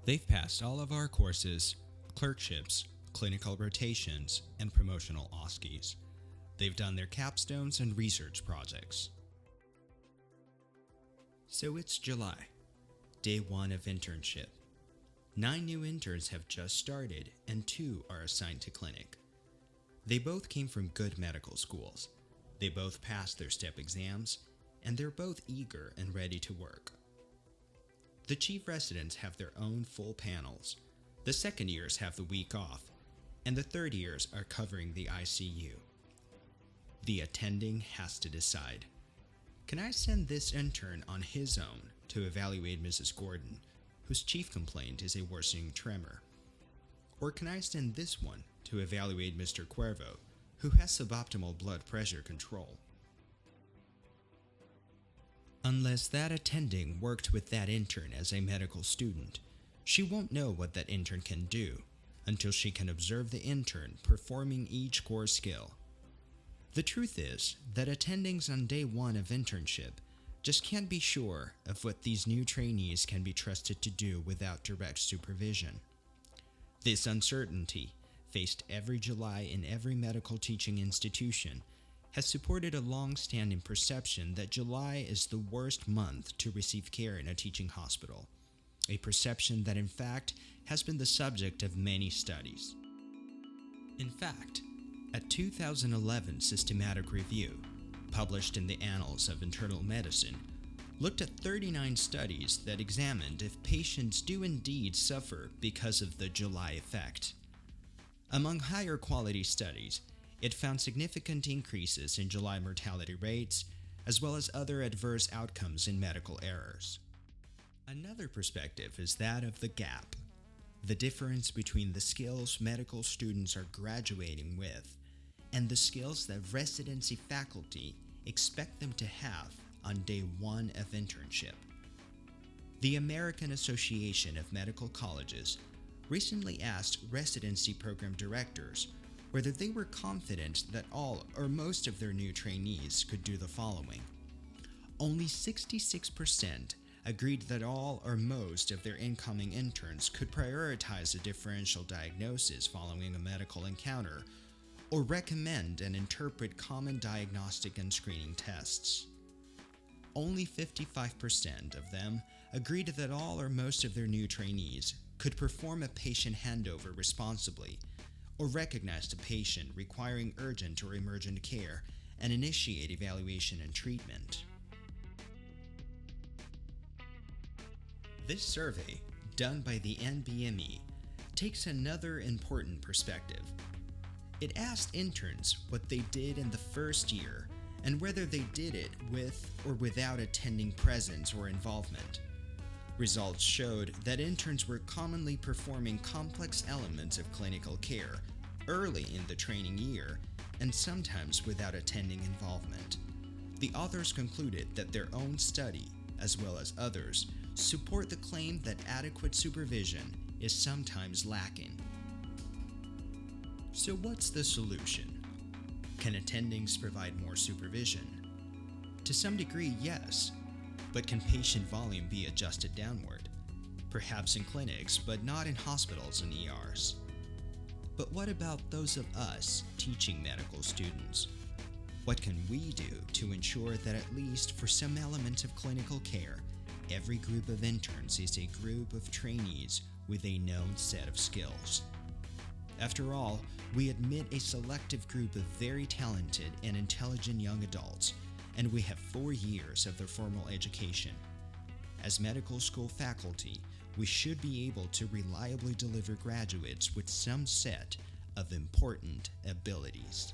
They've passed all of our courses, clerkships, clinical rotations, and promotional OSCEs. They've done their capstones and research projects. So it's July, day 1 of internship. 9 new interns have just started and 2 are assigned to clinic. They both came from good medical schools. They both passed their step exams, and they're both eager and ready to work. The chief residents have their own full panels. The second years have the week off, and the third years are covering the ICU. The attending has to decide. Can I send this intern on his own to evaluate Mrs. Gordon, whose chief complaint is a worsening tremor? Or can I send this one to evaluate Mr. Cuervo, who has suboptimal blood pressure control? Unless that attending worked with that intern as a medical student, she won't know what that intern can do until she can observe the intern performing each core skill. The truth is that attendings on day 1 of internship just can't be sure of what these new trainees can be trusted to do without direct supervision. This uncertainty, faced every July in every medical teaching institution, has supported a long-standing perception that July is the worst month to receive care in a teaching hospital, a perception that in fact has been the subject of many studies. In fact, a 2011 systematic review, published in the Annals of Internal Medicine, looked at 39 studies that examined if patients do indeed suffer because of the July effect. Among higher quality studies, it found significant increases in July mortality rates, as well as other adverse outcomes in medical errors. Another perspective is that of the gap, the difference between the skills medical students are graduating with and the skills that residency faculty expect them to have on day 1 of internship. The American Association of Medical Colleges recently asked residency program directors whether they were confident that all or most of their new trainees could do the following. Only 66% agreed that all or most of their incoming interns could prioritize a differential diagnosis following a medical encounter or recommend and interpret common diagnostic and screening tests. Only 55% of them agreed that all or most of their new trainees could perform a patient handover responsibly or recognize a patient requiring urgent or emergent care and initiate evaluation and treatment. This survey, done by the NBME, takes another important perspective. It asked interns what they did in the first year and whether they did it with or without attending presence or involvement. Results showed that interns were commonly performing complex elements of clinical care early in the training year and sometimes without attending involvement. The authors concluded that their own study, as well as others, support the claim that adequate supervision is sometimes lacking. So what's the solution? Can attendings provide more supervision? To some degree, yes, but can patient volume be adjusted downward? Perhaps in clinics, but not in hospitals and ERs. But what about those of us teaching medical students? What can we do to ensure that at least for some elements of clinical care, every group of interns is a group of trainees with a known set of skills? After all, we admit a selective group of very talented and intelligent young adults, and we have 4 years of their formal education. As medical school faculty, we should be able to reliably deliver graduates with some set of important abilities.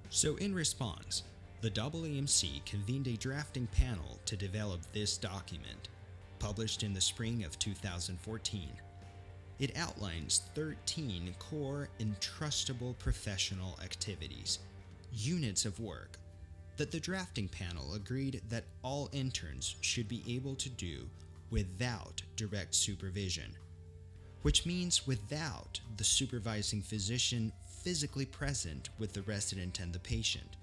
So in response, the AAMC convened a drafting panel to develop this document, published in the spring of 2014. It outlines 13 core entrustable professional activities, units of work, that the drafting panel agreed that all interns should be able to do without direct supervision, which means without the supervising physician physically present with the resident and the patient.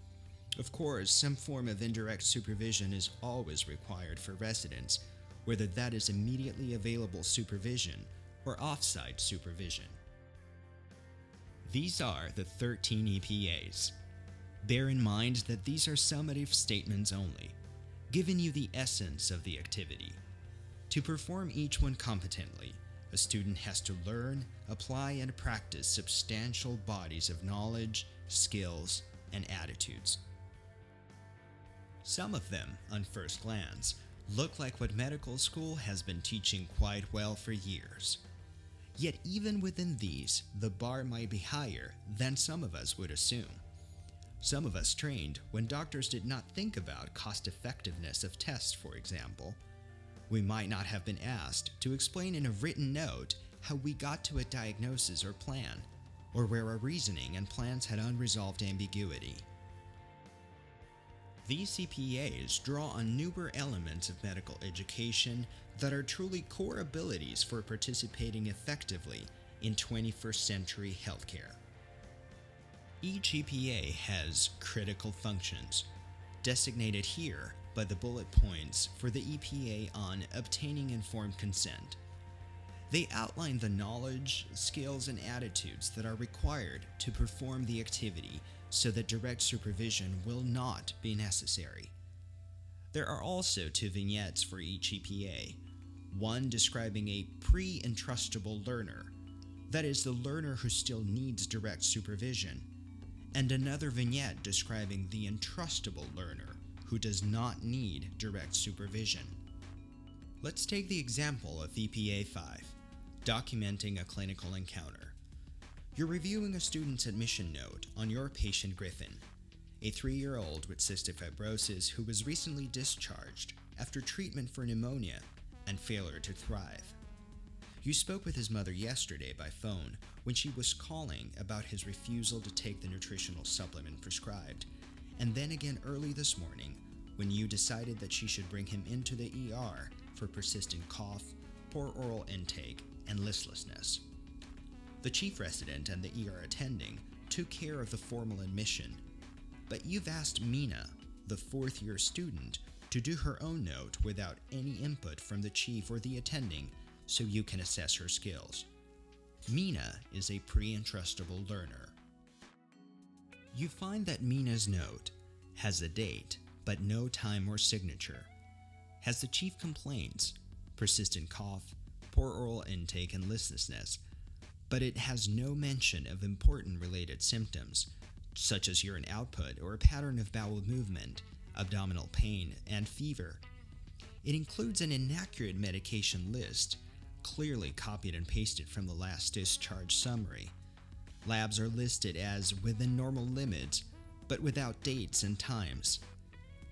Of course, some form of indirect supervision is always required for residents, whether that is immediately available supervision or off-site supervision. These are the 13 EPAs. Bear in mind that these are summative statements only, giving you the essence of the activity. To perform each one competently, a student has to learn, apply, and practice substantial bodies of knowledge, skills, and attitudes. Some of them, on first glance, look like what medical school has been teaching quite well for years. Yet even within these, the bar might be higher than some of us would assume. Some of us trained when doctors did not think about cost-effectiveness of tests, for example. We might not have been asked to explain in a written note how we got to a diagnosis or plan, or where our reasoning and plans had unresolved ambiguity. These CPAs draw on newer elements of medical education that are truly core abilities for participating effectively in 21st century healthcare. Each EPA has critical functions, designated here by the bullet points for the EPA on obtaining informed consent. They outline the knowledge, skills, and attitudes that are required to perform the activity so that direct supervision will not be necessary. There are also 2 vignettes for each EPA, one describing a pre-entrustable learner, that is the learner who still needs direct supervision, and another vignette describing the entrustable learner who does not need direct supervision. Let's take the example of EPA 5, documenting a clinical encounter. You're reviewing a student's admission note on your patient Griffin, a 3-year-old with cystic fibrosis who was recently discharged after treatment for pneumonia and failure to thrive. You spoke with his mother yesterday by phone when she was calling about his refusal to take the nutritional supplement prescribed, and then again early this morning when you decided that she should bring him into the ER for persistent cough, poor oral intake, and listlessness. The chief resident and the ER attending took care of the formal admission, but you've asked Mina, the 4th-year student, to do her own note without any input from the chief or the attending so you can assess her skills. Mina is a pre-entrustable learner. You find that Mina's note has a date, but no time or signature, has the chief complaints, persistent cough, poor oral intake, and listlessness, but it has no mention of important related symptoms, such as urine output or a pattern of bowel movement, abdominal pain, and fever. It includes an inaccurate medication list, clearly copied and pasted from the last discharge summary. Labs are listed as within normal limits, but without dates and times.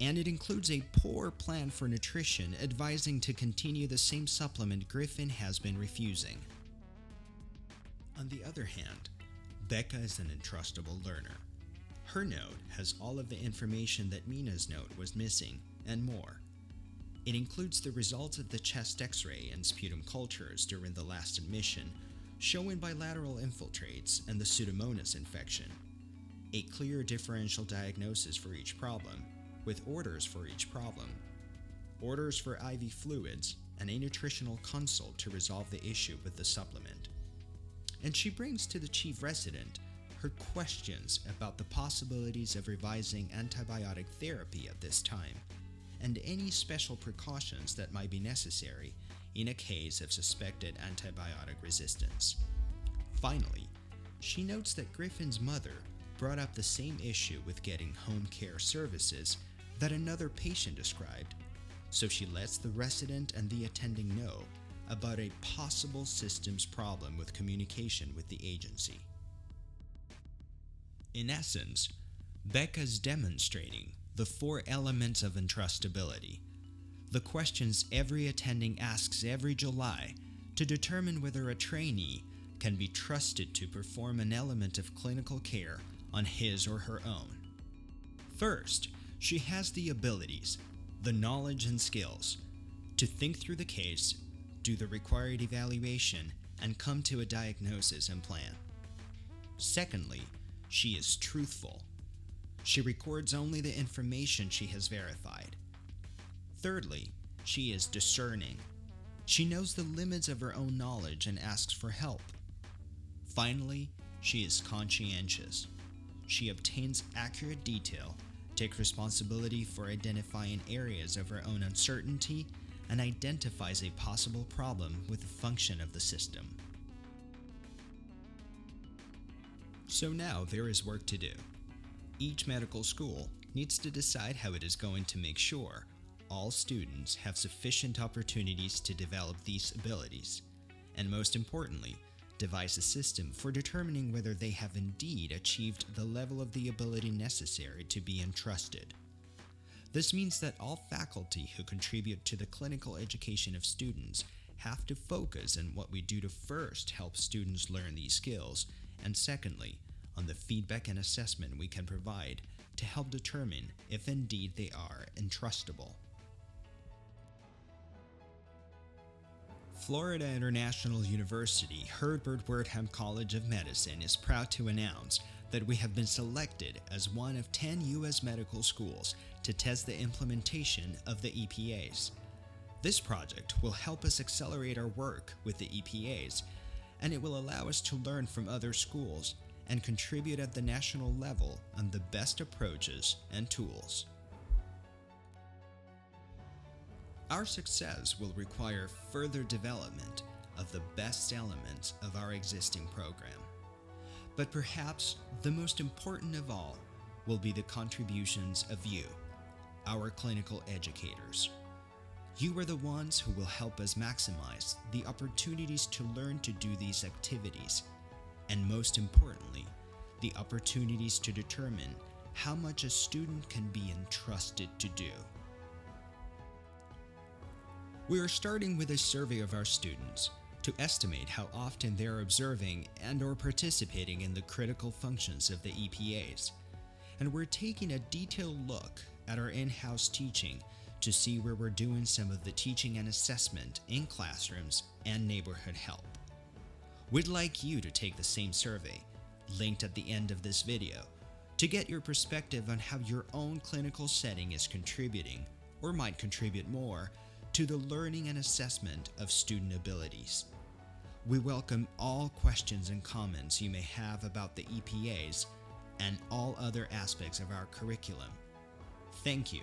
And it includes a poor plan for nutrition advising to continue the same supplement Griffin has been refusing. On the other hand, Becca is an entrustable learner. Her note has all of the information that Mina's note was missing, and more. It includes the results of the chest x-ray and sputum cultures during the last admission, showing bilateral infiltrates and the Pseudomonas infection. A clear differential diagnosis for each problem, with orders for each problem, orders for IV fluids, and a nutritional consult to resolve the issue with the supplement. And she brings to the chief resident her questions about the possibilities of revising antibiotic therapy at this time, and any special precautions that might be necessary in a case of suspected antibiotic resistance. Finally, she notes that Griffin's mother brought up the same issue with getting home care services that another patient described, so she lets the resident and the attending know about a possible systems problem with communication with the agency. In essence, Becca's demonstrating the 4 elements of entrustability, the questions every attending asks every July to determine whether a trainee can be trusted to perform an element of clinical care on his or her own. First, she has the abilities, the knowledge and skills, to think through the case, do the required evaluation, and come to a diagnosis and plan. Secondly, she is truthful. She records only the information she has verified. Thirdly, She is discerning. She knows the limits of her own knowledge and asks for help. Finally, she is conscientious. She obtains accurate detail, takes responsibility for identifying areas of her own uncertainty, and identifies a possible problem with the function of the system. So now there is work to do. Each medical school needs to decide how it is going to make sure all students have sufficient opportunities to develop these abilities, and most importantly, devise a system for determining whether they have indeed achieved the level of the ability necessary to be entrusted. This means that all faculty who contribute to the clinical education of students have to focus on what we do to first help students learn these skills, and secondly, on the feedback and assessment we can provide to help determine if indeed they are entrustable. Florida International University Herbert Wertheim College of Medicine is proud to announce that we have been selected as one of 10 U.S. medical schools to test the implementation of the EPAs. This project will help us accelerate our work with the EPAs, and it will allow us to learn from other schools and contribute at the national level on the best approaches and tools. Our success will require further development of the best elements of our existing program. But perhaps the most important of all will be the contributions of you, our clinical educators. You are the ones who will help us maximize the opportunities to learn to do these activities, and most importantly, the opportunities to determine how much a student can be entrusted to do. We are starting with a survey of our students to estimate how often they are observing and/or participating in the critical functions of the EPAs, and we're taking a detailed look at our in-house teaching to see where we're doing some of the teaching and assessment in classrooms and neighborhood help. We'd like you to take the same survey, linked at the end of this video, to get your perspective on how your own clinical setting is contributing, or might contribute more, to the learning and assessment of student abilities. We welcome all questions and comments you may have about the EPAs and all other aspects of our curriculum. Thank you.